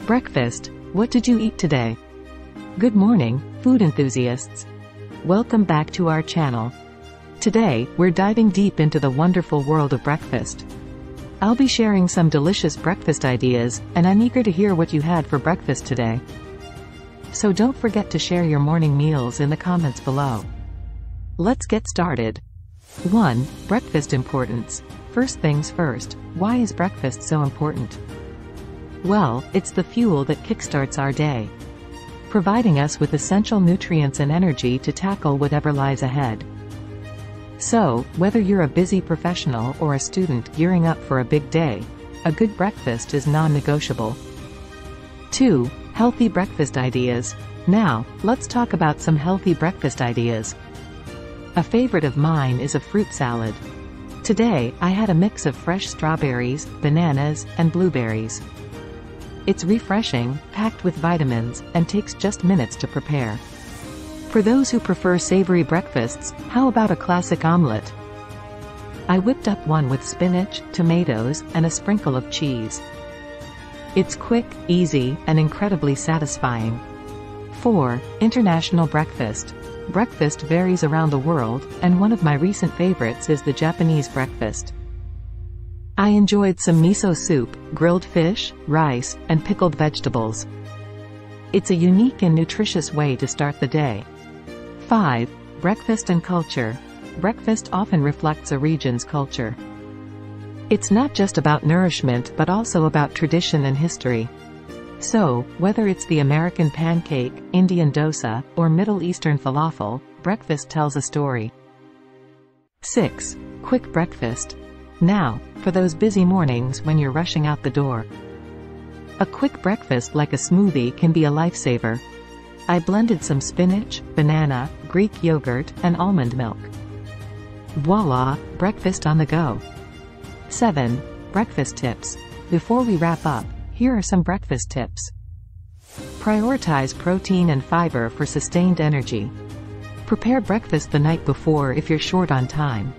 Breakfast. What did you eat today? Good morning, food enthusiasts. Welcome back to our channel. Today, we're diving deep into the wonderful world of breakfast. I'll be sharing some delicious breakfast ideas, and I'm eager to hear what you had for breakfast today. So don't forget to share your morning meals in the comments below. Let's get started. 1. Breakfast importance. First things first, why is breakfast so important? Well, it's the fuel that kickstarts our day, providing us with essential nutrients and energy to tackle whatever lies ahead. So, whether you're a busy professional or a student gearing up for a big day, a good breakfast is non-negotiable. 2. Healthy breakfast ideas. Now, let's talk about some healthy breakfast ideas. A favorite of mine is a fruit salad. Today, I had a mix of fresh strawberries, bananas, and blueberries. It's refreshing, packed with vitamins, and takes just minutes to prepare. For those who prefer savory breakfasts, how about a classic omelette? I whipped up one with spinach, tomatoes, and a sprinkle of cheese. It's quick, easy, and incredibly satisfying. 4. International breakfast. Breakfast varies around the world, and one of my recent favorites is the Japanese breakfast. I enjoyed some miso soup, grilled fish, rice, and pickled vegetables. It's a unique and nutritious way to start the day. 5. Breakfast and culture. Breakfast often reflects a region's culture. It's not just about nourishment but also about tradition and history. So, whether it's the American pancake, Indian dosa, or Middle Eastern falafel, breakfast tells a story. 6. Quick breakfast. Now, for those busy mornings when you're rushing out the door. A quick breakfast like a smoothie can be a lifesaver. I blended some spinach, banana, Greek yogurt, and almond milk. Voila, breakfast on the go. 7. Breakfast tips. Before we wrap up, here are some breakfast tips. Prioritize protein and fiber for sustained energy. Prepare breakfast the night before if you're short on time.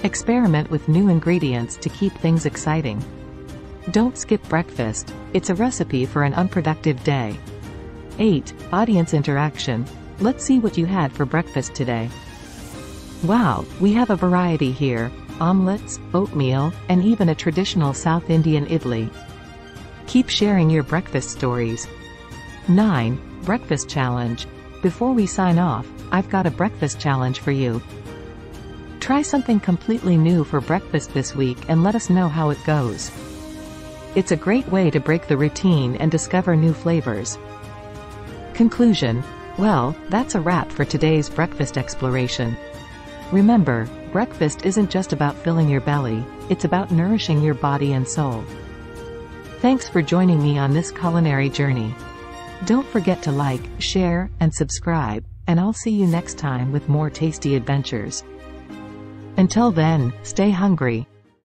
Experiment with new ingredients to keep things exciting. Don't skip breakfast, it's a recipe for an unproductive day. 8. Audience interaction. Let's see what you had for breakfast today. Wow, we have a variety here: omelettes, oatmeal, and even a traditional South Indian idli. Keep sharing your breakfast stories. 9. Breakfast challenge. Before we sign off, I've got a breakfast challenge for you. Try something completely new for breakfast this week and let us know how it goes. It's a great way to break the routine and discover new flavors. Conclusion. Well, that's a wrap for today's breakfast exploration. Remember, breakfast isn't just about filling your belly, it's about nourishing your body and soul. Thanks for joining me on this culinary journey. Don't forget to like, share, and subscribe, and I'll see you next time with more tasty adventures. Until then, stay hungry.